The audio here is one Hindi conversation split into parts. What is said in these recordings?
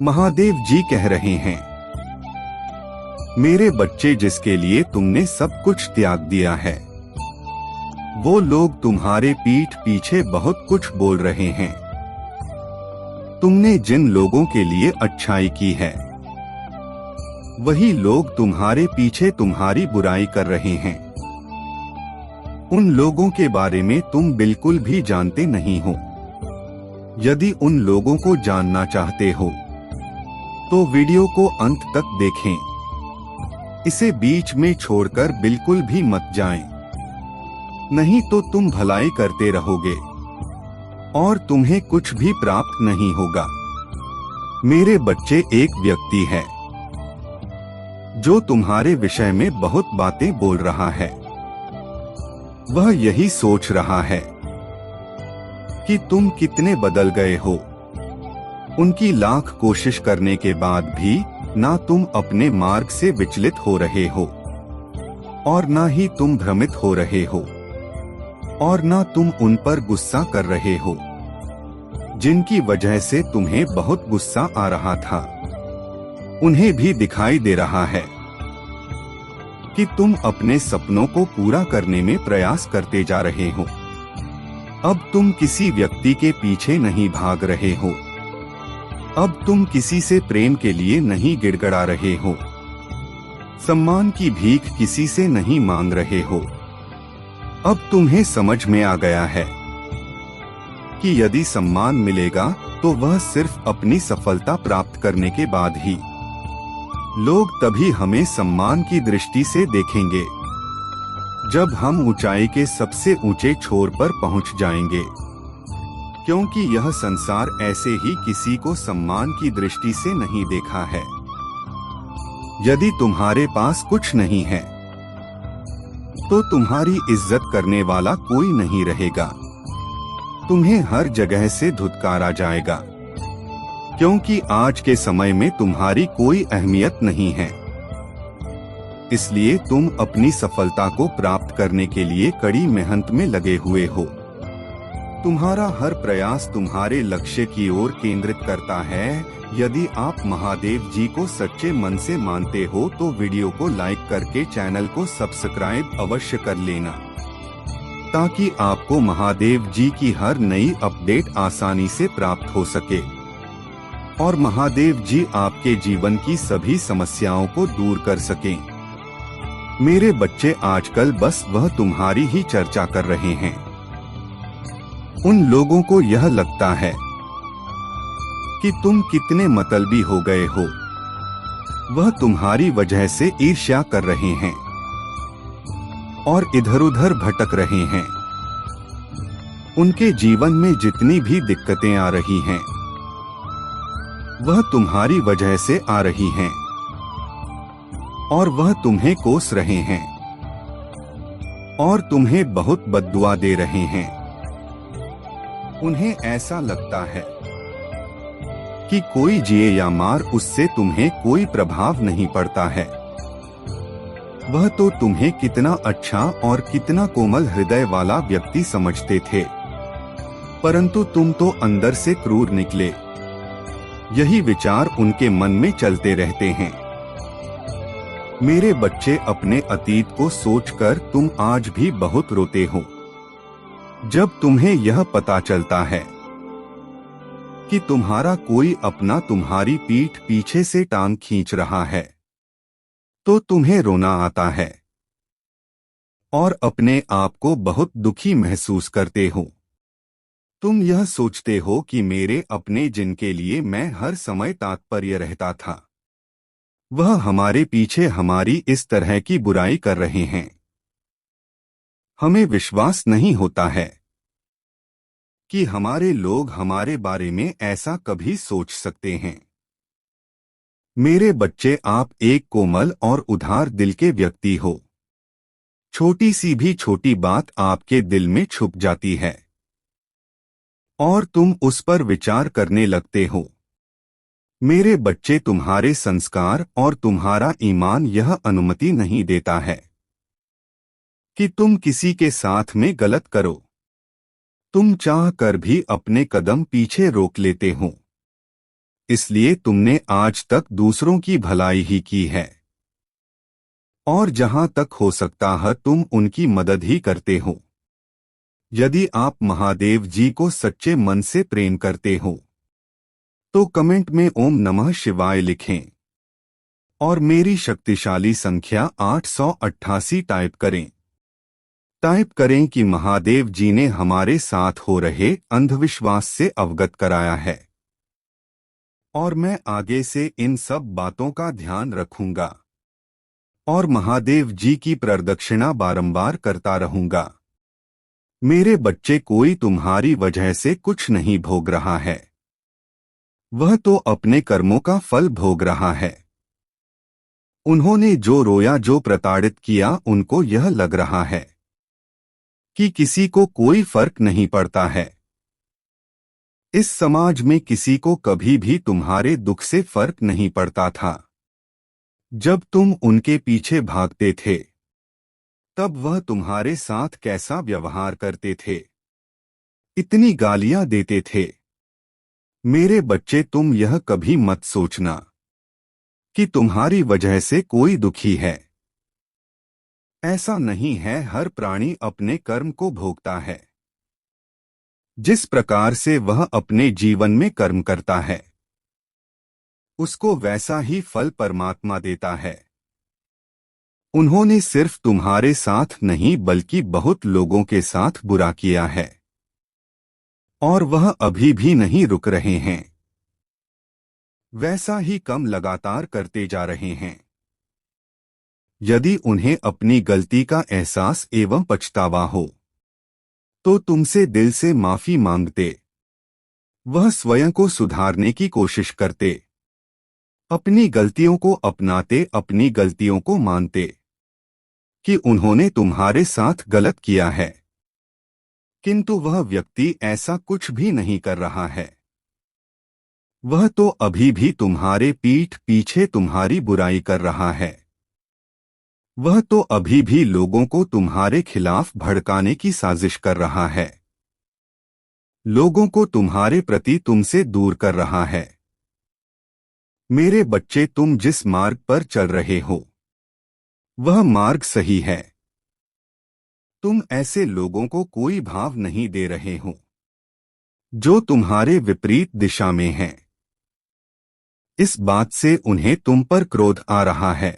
महादेव जी कह रहे हैं, मेरे बच्चे जिसके लिए तुमने सब कुछ त्याग दिया है, वो लोग तुम्हारे पीठ पीछे बहुत कुछ बोल रहे हैं। तुमने जिन लोगों के लिए अच्छाई की है, वही लोग तुम्हारे पीछे तुम्हारी बुराई कर रहे हैं। उन लोगों के बारे में तुम बिल्कुल भी जानते नहीं हो। यदि उन लोगों को जानना चाहते हो तो वीडियो को अंत तक देखें। इसे बीच में छोड़कर बिल्कुल भी मत जाएं, नहीं तो तुम भलाई करते रहोगे और तुम्हें कुछ भी प्राप्त नहीं होगा। मेरे बच्चे, एक व्यक्ति है जो तुम्हारे विषय में बहुत बातें बोल रहा है। वह यही सोच रहा है कि तुम कितने बदल गए हो। उनकी लाख कोशिश करने के बाद भी ना तुम अपने मार्ग से विचलित हो रहे हो और ना ही तुम भ्रमित हो रहे हो और ना तुम उन पर गुस्सा कर रहे हो जिनकी वजह से तुम्हें बहुत गुस्सा आ रहा था। उन्हें भी दिखाई दे रहा है कि तुम अपने सपनों को पूरा करने में प्रयास करते जा रहे हो। अब तुम किसी व्यक्ति के पीछे नहीं भाग रहे हो। अब तुम किसी से प्रेम के लिए नहीं गिड़गिड़ा रहे हो। सम्मान की भीख किसी से नहीं मांग रहे हो। अब तुम्हें समझ में आ गया है कि यदि सम्मान मिलेगा तो वह सिर्फ अपनी सफलता प्राप्त करने के बाद ही। लोग तभी हमें सम्मान की दृष्टि से देखेंगे जब हम ऊंचाई के सबसे ऊंचे छोर पर पहुंच जाएंगे, क्योंकि यह संसार ऐसे ही किसी को सम्मान की दृष्टि से नहीं देखा है। यदि तुम्हारे पास कुछ नहीं है तो तुम्हारी इज्जत करने वाला कोई नहीं रहेगा। तुम्हें हर जगह से धुतकारा जाएगा, क्योंकि आज के समय में तुम्हारी कोई अहमियत नहीं है। इसलिए तुम अपनी सफलता को प्राप्त करने के लिए कड़ी मेहनत में लगे हुए हो। तुम्हारा हर प्रयास तुम्हारे लक्ष्य की ओर केंद्रित करता है। यदि आप महादेव जी को सच्चे मन से मानते हो तो वीडियो को लाइक करके चैनल को सब्सक्राइब अवश्य कर लेना, ताकि आपको महादेव जी की हर नई अपडेट आसानी से प्राप्त हो सके और महादेव जी आपके जीवन की सभी समस्याओं को दूर कर सकें। मेरे बच्चे, आजकल बस वह तुम्हारी ही चर्चा कर रहे हैं। उन लोगों को यह लगता है कि तुम कितने मतलबी हो गए हो। वह तुम्हारी वजह से ईर्ष्या कर रहे हैं और इधर-उधर भटक रहे हैं। उनके जीवन में जितनी भी दिक्कतें आ रही हैं, वह तुम्हारी वजह से आ रही हैं और वह तुम्हें कोस रहे हैं और तुम्हें बहुत बद्दुआ दे रहे हैं। उन्हें ऐसा लगता है कि कोई जिए या मार, उससे तुम्हें कोई प्रभाव नहीं पड़ता है। वह तो तुम्हें कितना अच्छा और कितना कोमल हृदय वाला व्यक्ति समझते थे, परंतु तुम तो अंदर से क्रूर निकले। यही विचार उनके मन में चलते रहते हैं। मेरे बच्चे, अपने अतीत को सोचकर तुम आज भी बहुत रोते हो। जब तुम्हें यह पता चलता है कि तुम्हारा कोई अपना तुम्हारी पीठ पीछे से टांग खींच रहा है, तो तुम्हें रोना आता है और अपने आप को बहुत दुखी महसूस करते हो। तुम यह सोचते हो कि मेरे अपने, जिनके लिए मैं हर समय तात्पर्य रहता था, वह हमारे पीछे हमारी इस तरह की बुराई कर रहे हैं। हमें विश्वास नहीं होता है कि हमारे लोग हमारे बारे में ऐसा कभी सोच सकते हैं। मेरे बच्चे, आप एक कोमल और उदार दिल के व्यक्ति हो। छोटी सी भी छोटी बात आपके दिल में छुप जाती है और तुम उस पर विचार करने लगते हो। मेरे बच्चे, तुम्हारे संस्कार और तुम्हारा ईमान यह अनुमति नहीं देता है कि तुम किसी के साथ में गलत करो। तुम चाह कर भी अपने कदम पीछे रोक लेते हो। इसलिए तुमने आज तक दूसरों की भलाई ही की है और जहां तक हो सकता है तुम उनकी मदद ही करते हो। यदि आप महादेव जी को सच्चे मन से प्रेम करते हो तो कमेंट में ओम नमः शिवाय लिखें और मेरी शक्तिशाली संख्या 888 टाइप करें। टाइप करें कि महादेव जी ने हमारे साथ हो रहे अंधविश्वास से अवगत कराया है और मैं आगे से इन सब बातों का ध्यान रखूंगा और महादेव जी की प्रदक्षिणा बारंबार करता रहूंगा। मेरे बच्चे, कोई तुम्हारी वजह से कुछ नहीं भोग रहा है, वह तो अपने कर्मों का फल भोग रहा है। उन्होंने जो रोया, जो प्रताड़ित किया, उनको यह लग रहा है कि किसी को कोई फर्क नहीं पड़ता है। इस समाज में किसी को कभी भी तुम्हारे दुख से फर्क नहीं पड़ता था। जब तुम उनके पीछे भागते थे तब वह तुम्हारे साथ कैसा व्यवहार करते थे, इतनी गालियां देते थे। मेरे बच्चे, तुम यह कभी मत सोचना कि तुम्हारी वजह से कोई दुखी है। ऐसा नहीं है, हर प्राणी अपने कर्म को भोगता है। जिस प्रकार से वह अपने जीवन में कर्म करता है उसको वैसा ही फल परमात्मा देता है। उन्होंने सिर्फ तुम्हारे साथ नहीं बल्कि बहुत लोगों के साथ बुरा किया है और वह अभी भी नहीं रुक रहे हैं, वैसा ही कम लगातार करते जा रहे हैं। यदि उन्हें अपनी गलती का एहसास एवं पछतावा हो तो तुमसे दिल से माफी मांगते, वह स्वयं को सुधारने की कोशिश करते, अपनी गलतियों को अपनाते, अपनी गलतियों को मानते कि उन्होंने तुम्हारे साथ गलत किया है। किंतु वह व्यक्ति ऐसा कुछ भी नहीं कर रहा है। वह तो अभी भी तुम्हारे पीठ पीछे तुम्हारी बुराई कर रहा है। वह तो अभी भी लोगों को तुम्हारे खिलाफ भड़काने की साजिश कर रहा है, लोगों को तुम्हारे प्रति तुमसे दूर कर रहा है। मेरे बच्चे, तुम जिस मार्ग पर चल रहे हो वह मार्ग सही है। तुम ऐसे लोगों को कोई भाव नहीं दे रहे हो जो तुम्हारे विपरीत दिशा में हैं। इस बात से उन्हें तुम पर क्रोध आ रहा है,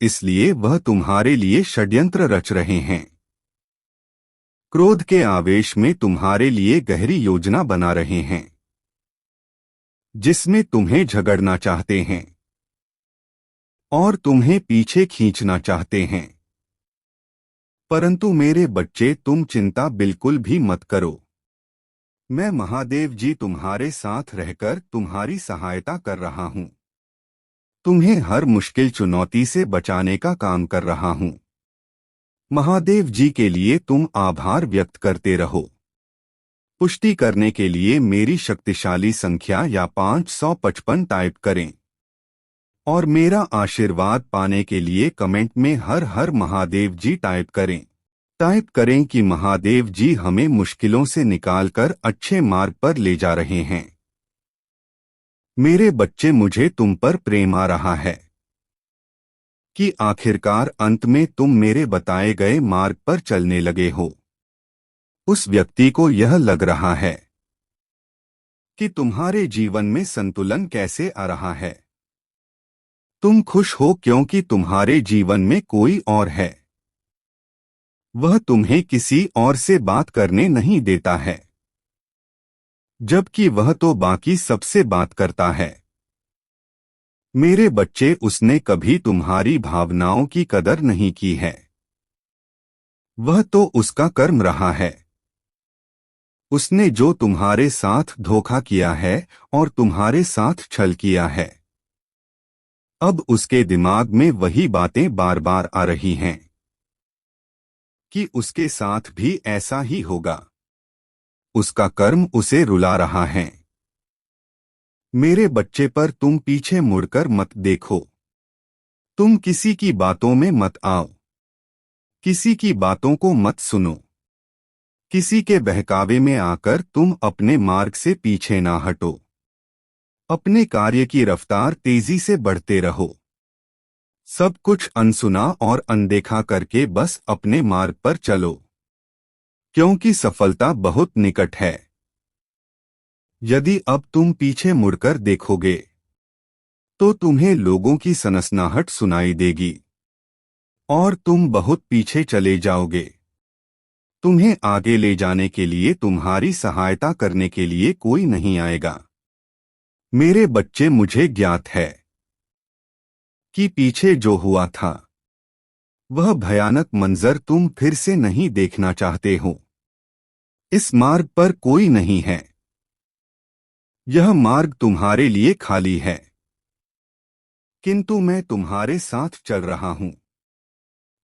इसलिए वह तुम्हारे लिए षड्यंत्र रच रहे हैं। क्रोध के आवेश में तुम्हारे लिए गहरी योजना बना रहे हैं जिसमें तुम्हें झगड़ना चाहते हैं और तुम्हें पीछे खींचना चाहते हैं। परंतु मेरे बच्चे, तुम चिंता बिल्कुल भी मत करो। मैं महादेव जी तुम्हारे साथ रहकर तुम्हारी सहायता कर रहा हूं, तुम्हें हर मुश्किल चुनौती से बचाने का काम कर रहा हूं। महादेव जी के लिए तुम आभार व्यक्त करते रहो। पुष्टि करने के लिए मेरी शक्तिशाली संख्या या 555 टाइप करें और मेरा आशीर्वाद पाने के लिए कमेंट में हर हर महादेव जी टाइप करें। टाइप करें कि महादेव जी हमें मुश्किलों से निकालकर अच्छे मार्ग पर ले जा रहे हैं। मेरे बच्चे, मुझे तुम पर प्रेम आ रहा है कि आखिरकार अंत में तुम मेरे बताए गए मार्ग पर चलने लगे हो। उस व्यक्ति को यह लग रहा है कि तुम्हारे जीवन में संतुलन कैसे आ रहा है। तुम खुश हो क्योंकि तुम्हारे जीवन में कोई और है। वह तुम्हें किसी और से बात करने नहीं देता है, जबकि वह तो बाकी सबसे बात करता है। मेरे बच्चे, उसने कभी तुम्हारी भावनाओं की कदर नहीं की है। वह तो उसका कर्म रहा है। उसने जो तुम्हारे साथ धोखा किया है और तुम्हारे साथ छल किया है, अब उसके दिमाग में वही बातें बार बार आ रही हैं कि उसके साथ भी ऐसा ही होगा। उसका कर्म उसे रुला रहा है। मेरे बच्चे, पर तुम पीछे मुड़कर मत देखो। तुम किसी की बातों में मत आओ, किसी की बातों को मत सुनो। किसी के बहकावे में आकर तुम अपने मार्ग से पीछे ना हटो। अपने कार्य की रफ्तार तेजी से बढ़ते रहो। सब कुछ अनसुना और अनदेखा करके बस अपने मार्ग पर चलो, क्योंकि सफलता बहुत निकट है। यदि अब तुम पीछे मुड़कर देखोगे तो तुम्हें लोगों की सनसनाहट सुनाई देगी और तुम बहुत पीछे चले जाओगे। तुम्हें आगे ले जाने के लिए, तुम्हारी सहायता करने के लिए कोई नहीं आएगा। मेरे बच्चे, मुझे ज्ञात है कि पीछे जो हुआ था वह भयानक मंजर तुम फिर से नहीं देखना चाहते हो। इस मार्ग पर कोई नहीं है। यह मार्ग तुम्हारे लिए खाली है, किंतु मैं तुम्हारे साथ चल रहा हूं।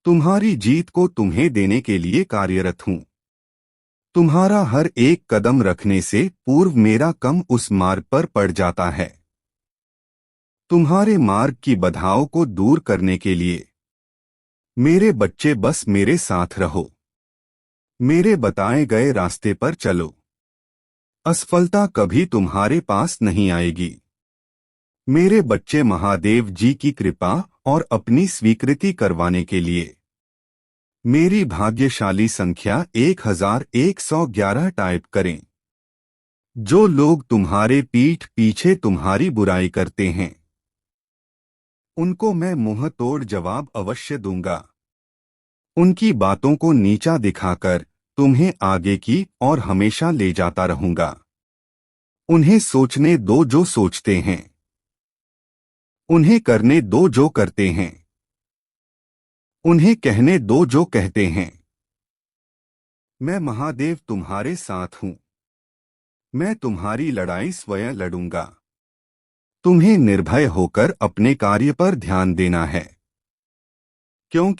तुम्हारी जीत को तुम्हें देने के लिए कार्यरत हूं। तुम्हारा हर एक कदम रखने से पूर्व मेरा कम उस मार्ग पर पड़ जाता है। तुम्हारे मार्ग की बाधाओं को दूर करने के लिए मेरे बच्चे, बस मेरे साथ रहो। मेरे बताए गए रास्ते पर चलो। असफलता कभी तुम्हारे पास नहीं आएगी। मेरे बच्चे, महादेव जी की कृपा और अपनी स्वीकृति करवाने के लिए मेरी भाग्यशाली संख्या 1111 टाइप करें। जो लोग तुम्हारे पीठ पीछे तुम्हारी बुराई करते हैं उनको मैं मुंह तोड़ जवाब अवश्य दूंगा। उनकी बातों को नीचा दिखाकर तुम्हें आगे की और हमेशा ले जाता रहूंगा। उन्हें सोचने दो जो सोचते हैं, उन्हें करने दो जो करते हैं, उन्हें कहने दो जो कहते हैं। मैं महादेव तुम्हारे साथ हूं। मैं तुम्हारी लड़ाई स्वयं लड़ूंगा। तुम्हें निर्भय होकर अपने कार्य पर ध्यान देना है, क्योंकि